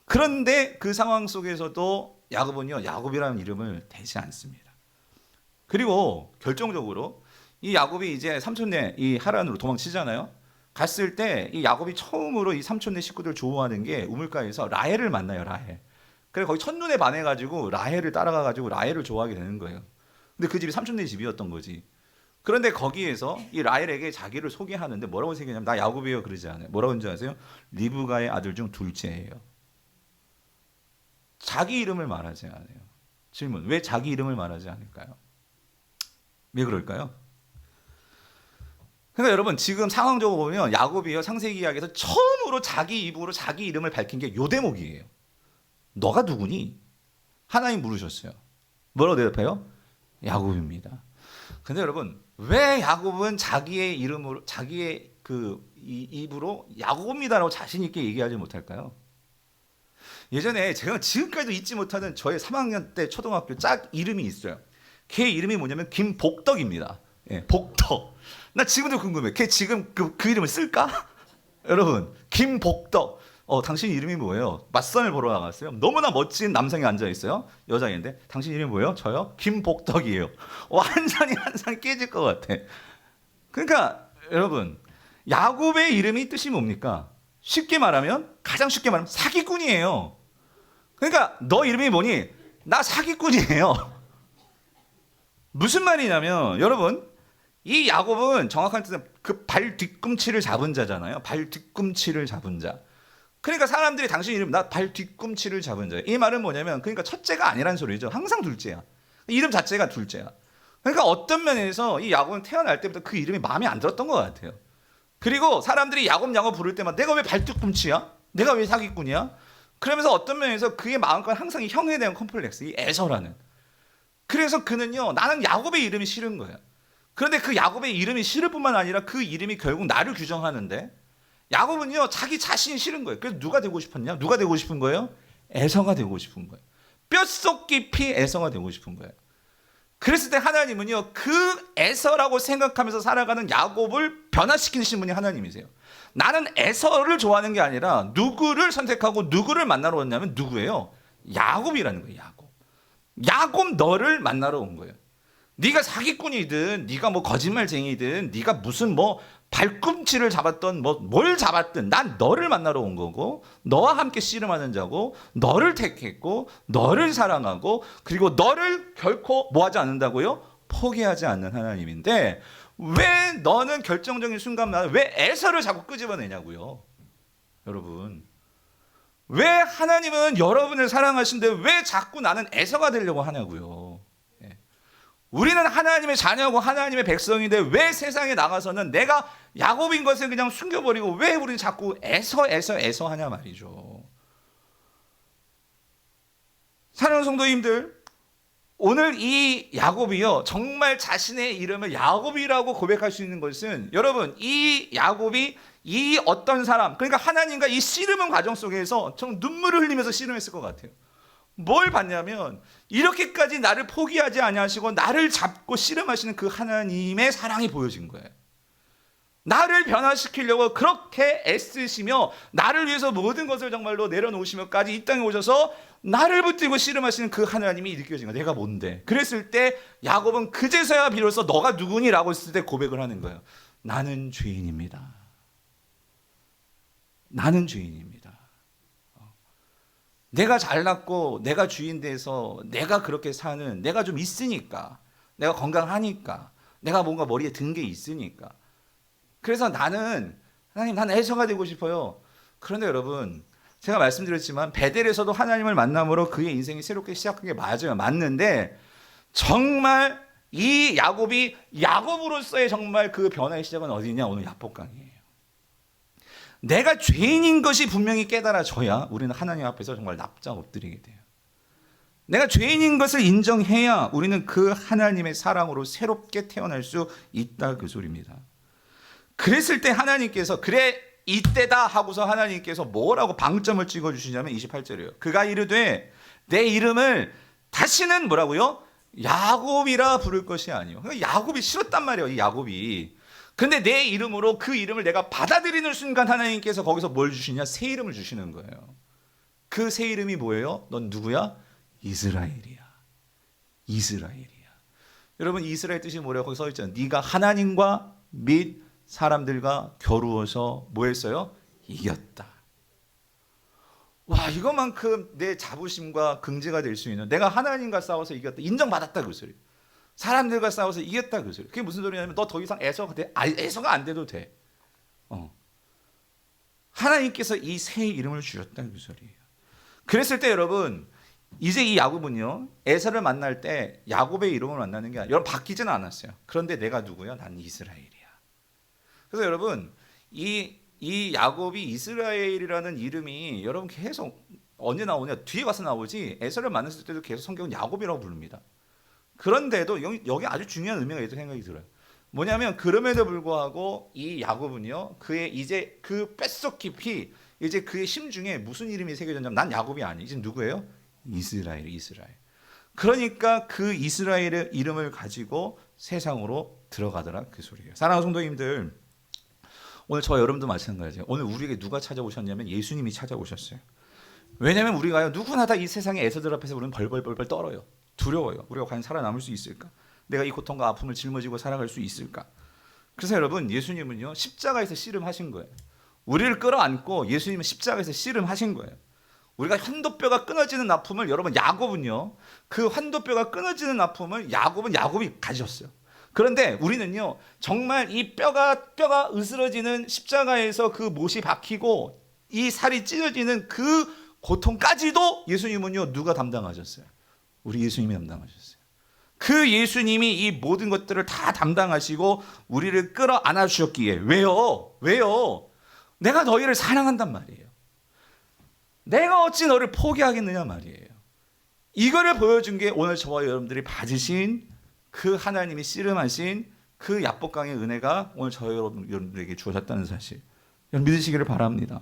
그런데 그 상황 속에서도 야곱은요 야곱이라는 이름을 대지 않습니다. 그리고 결정적으로 이 야곱이 이제 삼촌네 이 하란으로 도망치잖아요. 갔을 때 이 야곱이 처음으로 이 삼촌네 식구들 좋아하는 게 우물가에서 라헬을 만나요. 라헬. 그래 거기 첫눈에 반해가지고 라헬을 따라가가지고 라헬을 좋아하게 되는 거예요. 근데 그 집이 삼촌네 집이었던 거지. 그런데 거기에서 이 라헬에게 자기를 소개하는데 뭐라고 소개하냐면 나 야곱이에요 그러지 않아요. 뭐라고 하는지 아세요? 리브가의 아들 중 둘째예요. 자기 이름을 말하지 않아요. 질문 왜 자기 이름을 말하지 않을까요? 왜 그럴까요? 그러니까 여러분 지금 상황적으로 보면 야곱이요 창세기 이야기에서 처음으로 자기 입으로 자기 이름을 밝힌 게 요 대목이에요. 너가 누구니? 하나님 물으셨어요. 뭐라고 대답해요? 야곱입니다. 근데 여러분 왜 야곱은 자기의 이름으로 자기의 입으로 야곱입니다라고 자신 있게 얘기하지 못할까요? 예전에 제가 지금까지도 잊지 못하는 저의 3학년 때 초등학교 짝 이름이 있어요. 걔 이름이 뭐냐면 김복덕입니다. 예, 복덕. 나 지금도 궁금해. 걔 지금 그 이름을 쓸까? 여러분, 김복덕. 당신 이름이 뭐예요? 맞선을 보러 나갔어요. 너무나 멋진 남성이 앉아 있어요. 여자인데 당신 이름이 뭐예요? 저요? 김복덕이에요. 완전히 한상 깨질 것 같아. 그러니까 여러분, 야곱의 이름이 뜻이 뭡니까? 쉽게 말하면 가장 쉽게 말하면 사기꾼이에요. 그러니까 너 이름이 뭐니? 나 사기꾼이에요. 무슨 말이냐면 여러분 이 야곱은 정확한 뜻은 그 발 뒤꿈치를 잡은 자잖아요. 발 뒤꿈치를 잡은 자. 그러니까 사람들이 당신 이름 나 발 뒤꿈치를 잡은 자예요. 이 말은 뭐냐면 그러니까 첫째가 아니란 소리죠. 항상 둘째야. 이름 자체가 둘째야. 그러니까 어떤 면에서 이 야곱은 태어날 때부터 그 이름이 마음에 안 들었던 것 같아요. 그리고 사람들이 야곱 부를 때마다 내가 왜 발 뒤꿈치야? 내가 왜 사기꾼이야? 그러면서 어떤 면에서 그의 마음과 항상 이 형에 대한 컴플렉스, 이 에서라는. 그래서 그는요 나는 야곱의 이름이 싫은 거예요. 그런데 그 야곱의 이름이 싫을 뿐만 아니라 그 이름이 결국 나를 규정하는데 야곱은요 자기 자신이 싫은 거예요. 그래서 누가 되고 싶었냐? 누가 되고 싶은 거예요? 에서가 되고 싶은 거예요. 뼛속 깊이 에서가 되고 싶은 거예요. 그랬을 때 하나님은요 그 에서라고 생각하면서 살아가는 야곱을 변화시키신 분이 하나님이세요. 나는 에서를 좋아하는 게 아니라 누구를 선택하고 누구를 만나러 왔냐면 누구예요? 야곱이라는 거예요. 야곱 너를 만나러 온 거예요. 네가 사기꾼이든 네가 뭐 거짓말쟁이든 네가 무슨 뭐 발꿈치를 잡았던 뭘 잡았든 난 너를 만나러 온 거고 너와 함께 씨름하는 자고 너를 택했고 너를 사랑하고 그리고 너를 결코 뭐 하지 않는다고요? 포기하지 않는 하나님인데 왜 너는 결정적인 순간마다 왜 에서를 자꾸 끄집어내냐고요. 여러분 왜 하나님은 여러분을 사랑하신데 왜 자꾸 나는 에서가 되려고 하냐고요. 우리는 하나님의 자녀고 하나님의 백성인데 왜 세상에 나가서는 내가 야곱인 것을 그냥 숨겨버리고 왜 우리는 자꾸 에서 하냐 말이죠. 사랑하는 성도님들, 오늘 이 야곱이요 정말 자신의 이름을 야곱이라고 고백할 수 있는 것은 여러분 이 야곱이 이 어떤 사람 그러니까 하나님과 이 씨름의 과정 속에서 정 눈물을 흘리면서 씨름했을 것 같아요. 뭘 봤냐면 이렇게까지 나를 포기하지 아니하시고 나를 잡고 씨름하시는 그 하나님의 사랑이 보여진 거예요. 나를 변화시키려고 그렇게 애쓰시며 나를 위해서 모든 것을 정말로 내려놓으시며까지 이 땅에 오셔서 나를 붙들고 씨름하시는 그 하나님이 느껴진 거예요. 내가 뭔데? 그랬을 때 야곱은 그제서야 비로소 너가 누구니라고 했을 때 고백을 하는 거예요. 나는 죄인입니다. 나는 죄인입니다. 내가 잘났고 내가 주인 돼서 내가 그렇게 사는 내가 좀 있으니까 내가 건강하니까 내가 뭔가 머리에 든 게 있으니까 그래서 나는 하나님 난 에서가 되고 싶어요. 그런데 여러분 제가 말씀드렸지만 베델에서도 하나님을 만남으로 그의 인생이 새롭게 시작한 게 맞아요. 맞는데 정말 이 야곱이 야곱으로서의 정말 그 변화의 시작은 어디냐? 오늘 야복강이에요. 내가 죄인인 것이 분명히 깨달아져야 우리는 하나님 앞에서 정말 납작 엎드리게 돼요. 내가 죄인인 것을 인정해야 우리는 그 하나님의 사랑으로 새롭게 태어날 수 있다 그 소리입니다. 그랬을 때 하나님께서 그래 이때다 하고서 하나님께서 뭐라고 방점을 찍어주시냐면 28절이에요. 그가 이르되 내 이름을 다시는 뭐라고요? 야곱이라 부를 것이 아니요. 그러니까 야곱이 싫었단 말이에요. 이 야곱이. 근데 내 이름으로 그 이름을 내가 받아들이는 순간 하나님께서 거기서 뭘 주시냐? 새 이름을 주시는 거예요. 그 새 이름이 뭐예요? 넌 누구야? 이스라엘이야. 이스라엘이야. 여러분 이스라엘 뜻이 뭐라고 거기 써 있잖아요. 네가 하나님과 및 사람들과 겨루어서 뭐 했어요? 이겼다. 와 이것만큼 내 자부심과 긍지가 될 수 있는 내가 하나님과 싸워서 이겼다. 인정받았다 그 소리. 사람들과 싸워서 이겼다 그 소리. 그게 무슨 소리냐면 너 더 이상 에서가 돼? 에서가 안 돼도 돼. 하나님께서 이 새 이름을 주셨다 그 소리예요. 그랬을 때 여러분 이제 이 야곱은요 에서를 만날 때 야곱의 이름을 만나는 게 아니라 여러분 바뀌지는 않았어요. 그런데 내가 누구야? 난 이스라엘이야. 그래서 여러분 이 야곱이 이스라엘이라는 이름이 여러분 계속 언제 나오냐? 뒤에 가서 나오지. 에서를 만났을 때도 계속 성경은 야곱이라고 부릅니다. 그런데도 여기 아주 중요한 의미가 있다고 생각이 들어요. 뭐냐면 그럼에도 불구하고 이 야곱은요, 그의 이제 그 뼛속 깊이 이제 그의 심중에 무슨 이름이 새겨졌냐면 난 야곱이 아니. 이제 누구예요? 이스라엘. 그러니까 그 이스라엘의 이름을 가지고 세상으로 들어가더라 그 소리예요. 사랑하는 성도님들, 오늘 저와 여러분도 마찬가지예요. 오늘 우리에게 누가 찾아오셨냐면 예수님이 찾아오셨어요. 왜냐하면 우리가요 누구나 다 이 세상의 에서들 앞에서 우리는 벌벌 떨어요. 두려워요. 우리가 과연 살아남을 수 있을까? 내가 이 고통과 아픔을 짊어지고 살아갈 수 있을까? 그래서 여러분 예수님은요 십자가에서 씨름하신 거예요. 우리를 끌어안고 예수님은 십자가에서 씨름하신 거예요. 우리가 환도뼈가 끊어지는 아픔을 여러분 야곱은요 그 환도뼈가 끊어지는 아픔을 야곱이 가지셨어요. 그런데 우리는요 정말 이 뼈가 으스러지는 십자가에서 그 못이 박히고 이 살이 찢어지는 그 고통까지도 예수님은요 누가 담당하셨어요? 우리 예수님이 담당하셨어요. 그 예수님이 이 모든 것들을 다 담당하시고 우리를 끌어안아 주셨기에 왜요? 내가 너희를 사랑한단 말이에요. 내가 어찌 너를 포기하겠느냐 말이에요. 이거를 보여준 게 오늘 저와 여러분들이 받으신 그 하나님이 씨름하신 그 약복강의 은혜가 오늘 저와 여러분들에게 주어졌다는 사실 믿으시기를 바랍니다.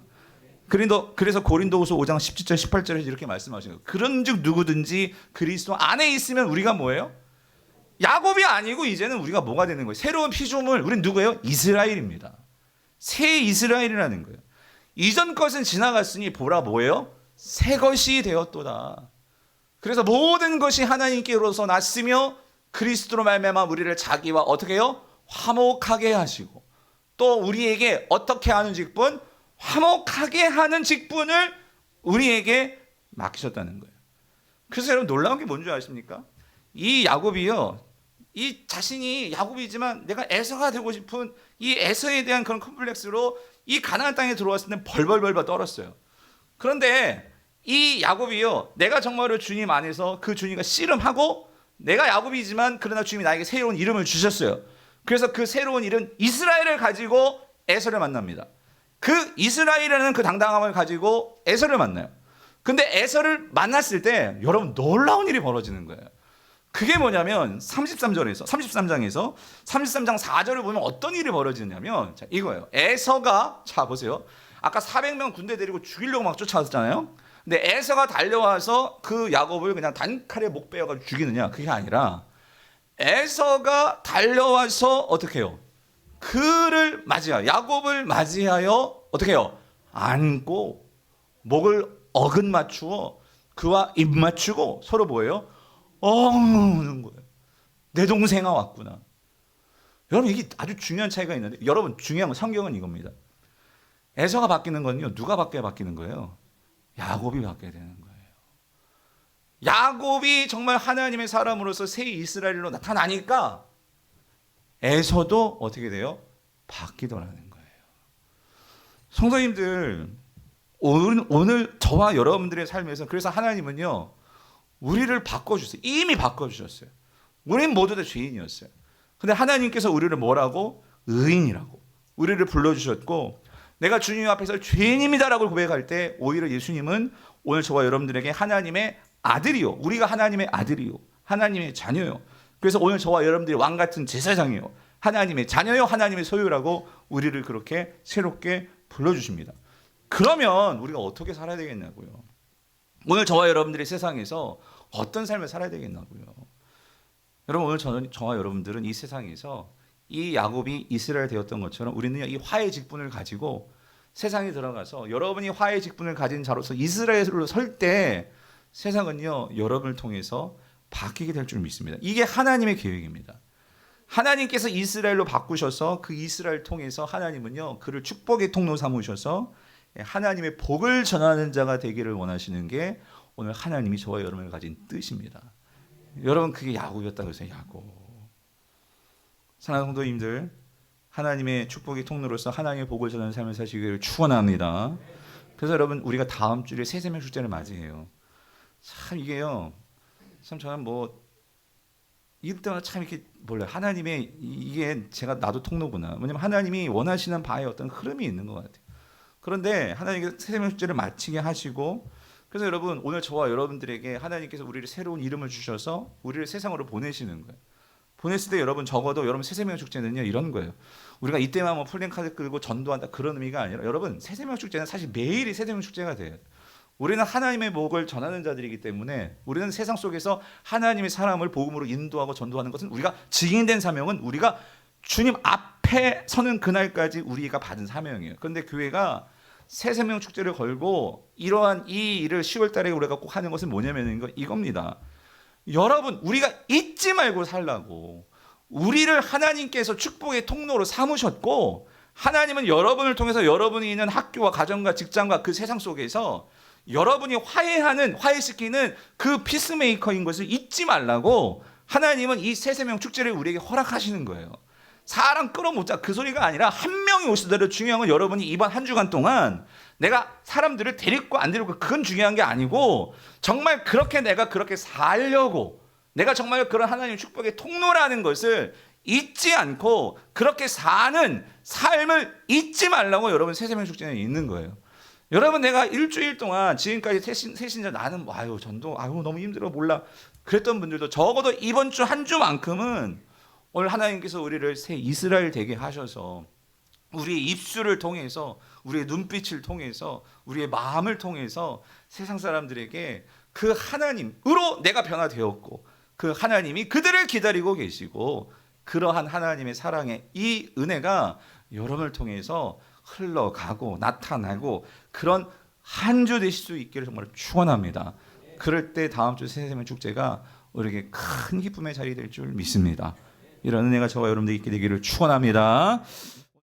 그래서 고린도후서 5장 17절 18절에 이렇게 말씀하시는 거예요. 그런즉 누구든지 그리스도 안에 있으면 우리가 뭐예요? 야곱이 아니고 이제는 우리가 뭐가 되는 거예요? 새로운 피조물. 우린 누구예요? 이스라엘입니다. 새 이스라엘이라는 거예요. 이전 것은 지나갔으니 보라 뭐예요? 새 것이 되었도다. 그래서 모든 것이 하나님께로서 났으며 그리스도로 말미암아 우리를 자기와 어떻게 해요? 화목하게 하시고 또 우리에게 어떻게 하는 직분? 화목하게 하는 직분을 우리에게 맡기셨다는 거예요. 그래서 여러분 놀라운 게 뭔지 아십니까? 이 야곱이요, 이 자신이 야곱이지만 내가 에서가 되고 싶은 이 에서에 대한 그런 컴플렉스로 이 가나안 땅에 들어왔을 때 벌벌 떨었어요. 그런데 이 야곱이요, 내가 정말로 주님 안에서 그 주님과 씨름하고 내가 야곱이지만 그러나 주님이 나에게 새로운 이름을 주셨어요. 그래서 그 새로운 이름 이스라엘을 가지고 에서를 만납니다. 그 이스라엘이라는 그 당당함을 가지고 에서를 만나요. 근데 에서를 만났을 때 여러분 놀라운 일이 벌어지는 거예요. 그게 뭐냐면 33장에서 33장 4절을 보면 어떤 일이 벌어지냐면 자, 이거예요. 에서가 자 보세요. 아까 400명 군대 데리고 죽이려고 막 쫓아왔잖아요. 근데 에서가 달려와서 그 야곱을 그냥 단칼에 목 베어가지고 죽이느냐? 그게 아니라 에서가 달려와서 어떻게 해요? 그를 맞이하여 야곱을 맞이하여 어떻게 해요? 안고 목을 어긋 맞추어 그와 입 맞추고 서로 뭐예요? 우는 거예요. 내 동생아 왔구나. 여러분 이게 아주 중요한 차이가 있는데 여러분 중요한 건 성경은 이겁니다. 에서가 바뀌는 건요 누가 바뀌는 거예요? 야곱이 바뀌어야 되는 거예요. 야곱이 정말 하나님의 사람으로서 새 이스라엘로 나타나니까 에서도 어떻게 돼요? 바뀌더라는 거예요. 성도님들 오늘 저와 여러분들의 삶에서 그래서 하나님은요 우리를 바꿔주세요. 이미 바꿔주셨어요. 우린 모두 다 죄인이었어요. 근데 하나님께서 우리를 뭐라고? 의인이라고 우리를 불러주셨고 내가 주님 앞에서 죄인입니다라고 고백할 때 오히려 예수님은 오늘 저와 여러분들에게 하나님의 아들이요 우리가 하나님의 아들이요 하나님의 자녀요. 그래서 오늘 저와 여러분들이 왕같은 제사장이요 하나님의 자녀요 하나님의 소유라고 우리를 그렇게 새롭게 불러주십니다. 그러면 우리가 어떻게 살아야 되겠냐고요. 오늘 저와 여러분들이 세상에서 어떤 삶을 살아야 되겠냐고요. 여러분 오늘 저와 여러분들은 이 세상에서 이 야곱이 이스라엘 되었던 것처럼 우리는 이 화의 직분을 가지고 세상에 들어가서 여러분이 화의 직분을 가진 자로서 이스라엘로 설 때 세상은요 여러분을 통해서 바뀌게 될 줄 믿습니다. 이게 하나님의 계획입니다. 하나님께서 이스라엘로 바꾸셔서 그 이스라엘 통해서 하나님은요 그를 축복의 통로 삼으셔서 하나님의 복을 전하는 자가 되기를 원하시는 게 오늘 하나님이 저와 여러분을 가진 뜻입니다. 여러분 그게 야곱이었다고 해서 야곱. 사랑하는 성도님들 하나님의 축복의 통로로서 하나님의 복을 전하는 삶을 사시기를 축원합니다. 그래서 여러분 우리가 다음 주에 세세명 축제를 맞이해요. 참 이게요 참 저는 뭐 이때마다 참 이렇게 몰라요. 하나님의 이게 제가 나도 통로구나. 왜냐면 하나님이 원하시는 바에 어떤 흐름이 있는 것 같아요. 그런데 하나님께서 세명 축제를 마치게 하시고, 그래서 여러분 오늘 저와 여러분들에게 하나님께서 우리를 새로운 이름을 주셔서 우리를 세상으로 보내시는 거예요. 보냈을 때 여러분 적어도 여러분 새세명 축제는요 이런 거예요. 우리가 이때만 뭐 플랜카드 끌고 전도한다 그런 의미가 아니라, 여러분 새세명 축제는 사실 매일이 새세명 축제가 돼요. 우리는 하나님의 목을 전하는 자들이기 때문에 우리는 세상 속에서 하나님의 사람을 복음으로 인도하고 전도하는 것은 우리가 증인된 사명은 우리가 주님 앞에 서는 그날까지 우리가 받은 사명이에요. 그런데 교회가 새세명 축제를 걸고 이러한 이 일을 10월 달에 우리가 꼭 하는 것은 뭐냐면 이겁니다. 여러분 우리가 잊지 말고 살라고, 우리를 하나님께서 축복의 통로로 삼으셨고, 하나님은 여러분을 통해서 여러분이 있는 학교와 가정과 직장과 그 세상 속에서 여러분이 화해시키는 그 피스메이커인 것을 잊지 말라고 하나님은 이 새세명 축제를 우리에게 허락하시는 거예요. 사람 끌어모자 그 소리가 아니라 한 명이 오시더라도 중요한 건 여러분이 이번 한 주간 동안 내가 사람들을 데리고 안 데리고 그건 중요한 게 아니고, 정말 그렇게 내가 그렇게 살려고, 내가 정말 그런 하나님의 축복의 통로라는 것을 잊지 않고 그렇게 사는 삶을 잊지 말라고 여러분 새세명 축제는 있는 거예요. 여러분 내가 일주일 동안 지금까지 새신자 나는 전도 너무 힘들어 몰라 그랬던 분들도 적어도 이번 주 한 주만큼은 오늘 하나님께서 우리를 새 이스라엘 되게 하셔서 우리의 입술을 통해서, 우리의 눈빛을 통해서, 우리의 마음을 통해서 세상 사람들에게 그 하나님으로 내가 변화되었고 그 하나님이 그들을 기다리고 계시고, 그러한 하나님의 사랑의 이 은혜가 여러분을 통해서 흘러가고 나타나고 그런 한 주 되실 수 있기를 정말 축원합니다. 그럴 때 다음 주 새세명 축제가 우리에게 큰 기쁨의 자리 될 줄 믿습니다. 이런 은혜가 저와 여러분들 있게 되기를 축원합니다.